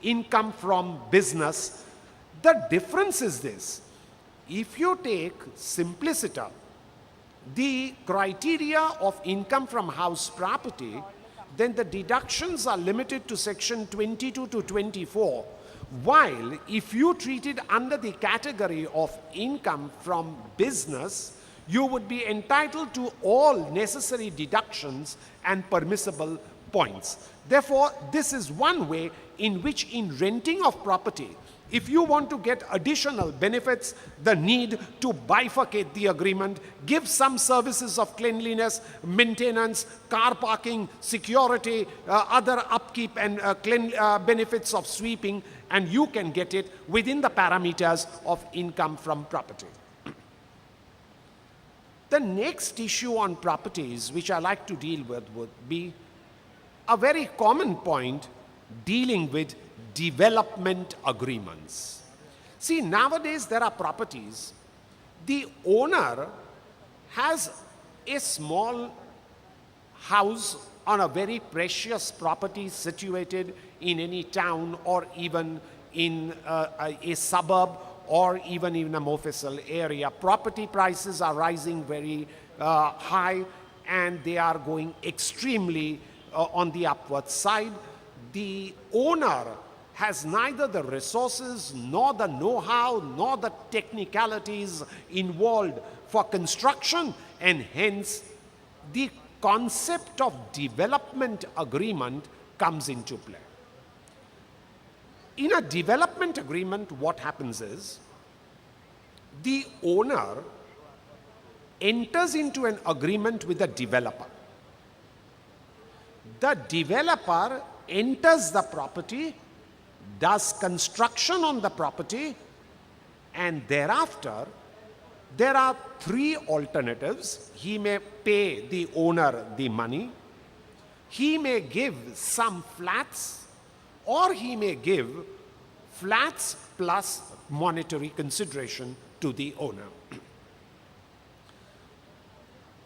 income from business. The difference is this. If you take simpliciter, the criteria of income from house property, then the deductions are limited to section 22 to 24. While if you treat it under the category of income from business, you would be entitled to all necessary deductions and permissible points. Therefore, this is one way in which in renting of property, if you want to get additional benefits, the need to bifurcate the agreement, give some services of cleanliness, maintenance, car parking, security, other upkeep and benefits of sweeping, and you can get it within the parameters of income from property. The next issue on properties which I like to deal with would be a very common point dealing with development agreements. See, nowadays there are properties. The owner has a small house on a very precious property situated in any town or even in a suburb or even in a Mofussil area. Property prices are rising very high and they are going extremely on the upward side. The owner has neither the resources nor the know-how nor the technicalities involved for construction, and hence the concept of development agreement comes into play. In a development agreement, what happens is the owner enters into an agreement with the developer. The developer enters the property, does construction on the property, and thereafter there are three alternatives. He may pay the owner the money, he may give some flats, or he may give flats plus monetary consideration to the owner.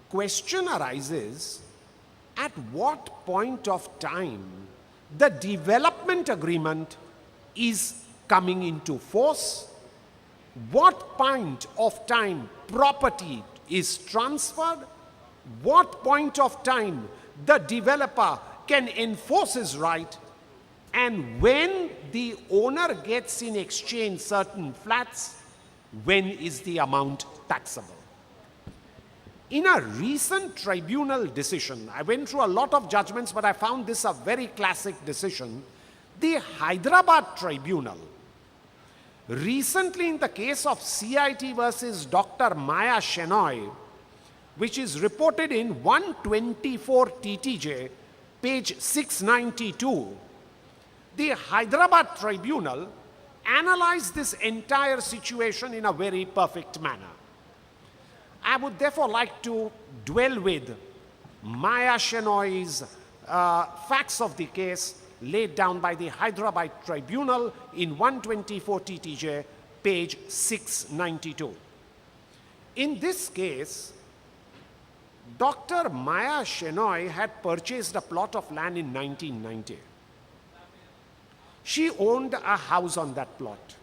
Question arises, at what point of time the development agreement is coming into force? What point of time property is transferred? What point of time the developer can enforce his right? And when the owner gets in exchange certain flats, when is the amount taxable? In a recent tribunal decision, I went through a lot of judgments, but I found this a very classic decision. The Hyderabad Tribunal, recently in the case of CIT versus Dr. Maya Shenoy, which is reported in 124 TTJ, page 692, the Hyderabad Tribunal analyzed this entire situation in a very perfect manner. I would therefore like to dwell with Maya Shenoy's facts of the case laid down by the Hyderabad Tribunal in 124 TTJ, page 692. In this case, Dr. Maya Shenoy had purchased a plot of land in 1990. She owned a house on that plot.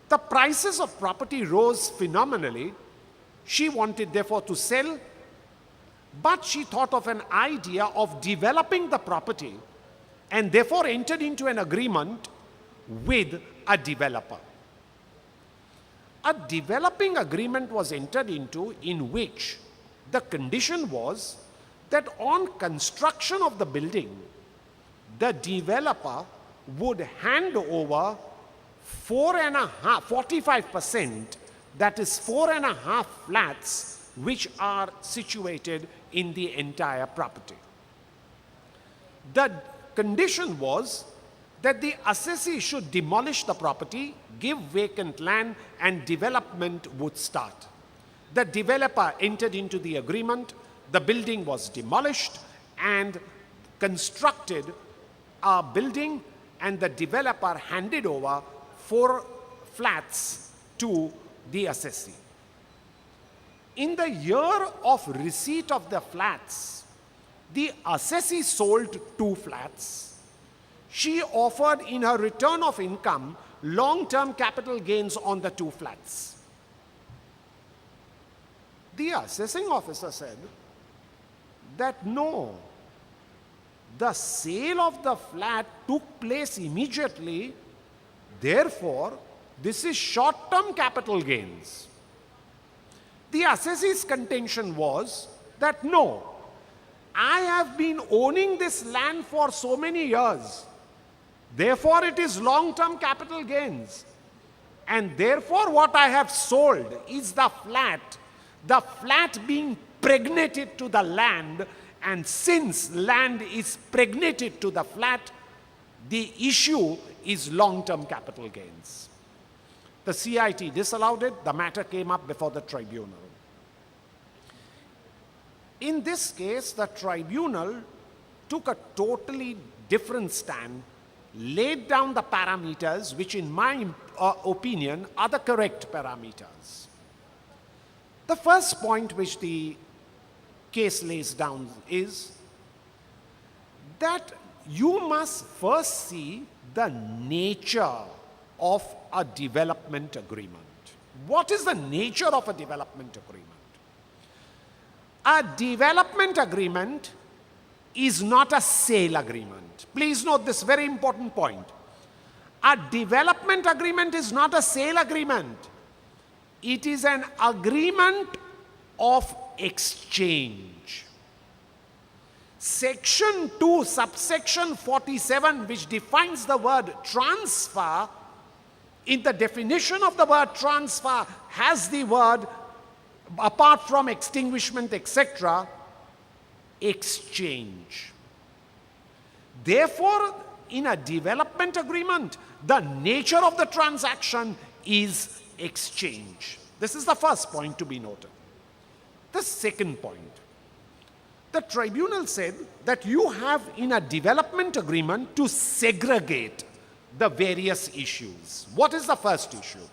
The prices of property rose phenomenally. She wanted therefore to sell, but she thought of an idea of developing the property and therefore entered into an agreement with a developer. A developing agreement was entered into in which the condition was that on construction of the building, the developer would hand over 45%, that is 4.5 flats, which are situated in the entire property. The condition was that the assessee should demolish the property, give vacant land, and development would start. The developer entered into the agreement, the building was demolished and constructed a building, and the developer handed over 4 flats to the assessee. In the year of receipt of the flats, the assessee sold 2 flats. she offered in her return of income long-term capital gains on the 2 flats. The assessing officer said that no, the sale of the flat took place immediately, therefore, this is short-term capital gains. The assessee's contention was that no, I have been owning this land for so many years, therefore it is long-term capital gains, and therefore what I have sold is the flat being pregnated to the land, and since land is pregnated to the flat, the issue is long-term capital gains. The CIT disallowed it. The matter came up before the tribunal. In this case, the tribunal took a totally different stand, laid down the parameters, which in my opinion are the correct parameters. The first point which the case lays down is that you must first see the nature of a development agreement. What is the nature of a development agreement? A development agreement is not a sale agreement. Please note this very important point. A development agreement is not a sale agreement. It is an agreement of exchange. Section 2, subsection 47, which defines the word transfer, in the definition of the word transfer, has the word, apart from extinguishment, etc., exchange. Therefore, in a development agreement, the nature of the transaction is exchange. This is the first point to be noted. The second point, the tribunal said that you have in a development agreement to segregate the various issues. What is the first issue?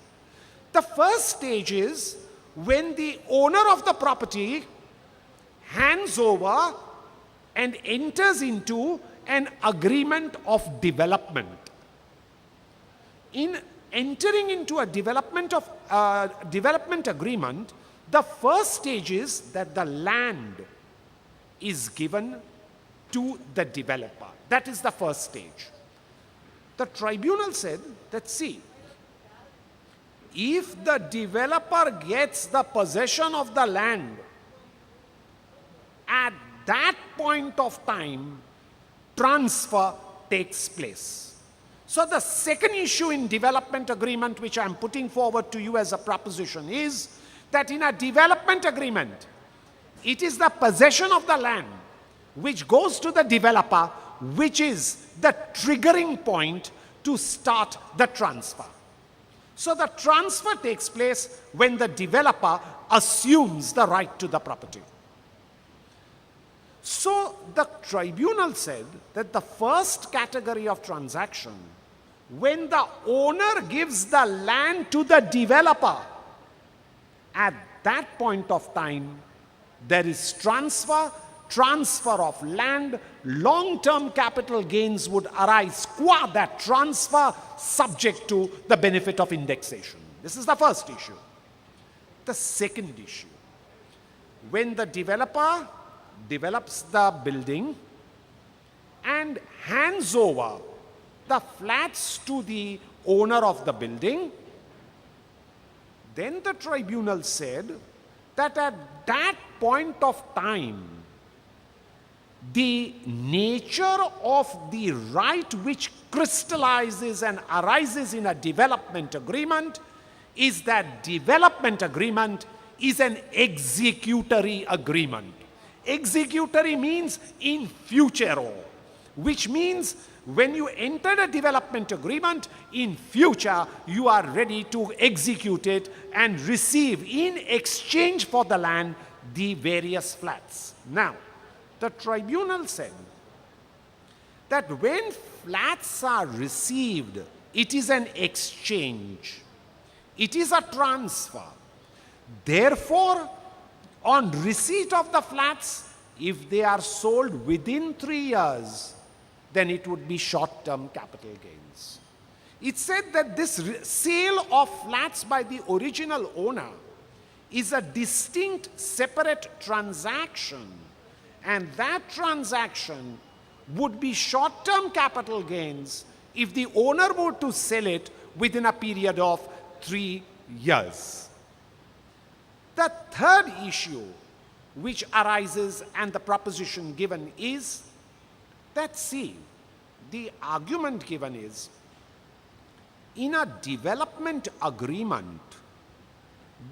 The first stage is when the owner of the property hands over and enters into an agreement of development. In entering into a development agreement, the first stage is that the land is given to the developer. That is the first stage. The tribunal said that, see, if the developer gets the possession of the land, at that point of time, transfer takes place. So the second issue in development agreement, which I'm putting forward to you as a proposition, is that in a development agreement, it is the possession of the land which goes to the developer, which is the triggering point to start the transfer. So the transfer takes place when the developer assumes the right to the property. So the tribunal said that the first category of transaction, when the owner gives the land to the developer, at that point of time, there is transfer of land, long-term capital gains would arise qua that transfer, subject to the benefit of indexation. This is the first issue. The second issue, when the developer develops the building and hands over the flats to the owner of the building, then the tribunal said that at that point of time, the nature of the right which crystallizes and arises in a development agreement is that development agreement is an executory agreement. Executory means in futuro, which means when you enter a development agreement, in future you are ready to execute it and receive in exchange for the land the various flats. Now, the tribunal said that when flats are received, it is an exchange. It is a transfer. Therefore, on receipt of the flats, if they are sold within 3 years, then it would be short-term capital gains. It said that this sale of flats by the original owner is a distinct, separate transaction, and that transaction would be short-term capital gains if the owner were to sell it within a period of 3 years. The third issue which arises and the proposition given is that, see, the argument given is, in a development agreement,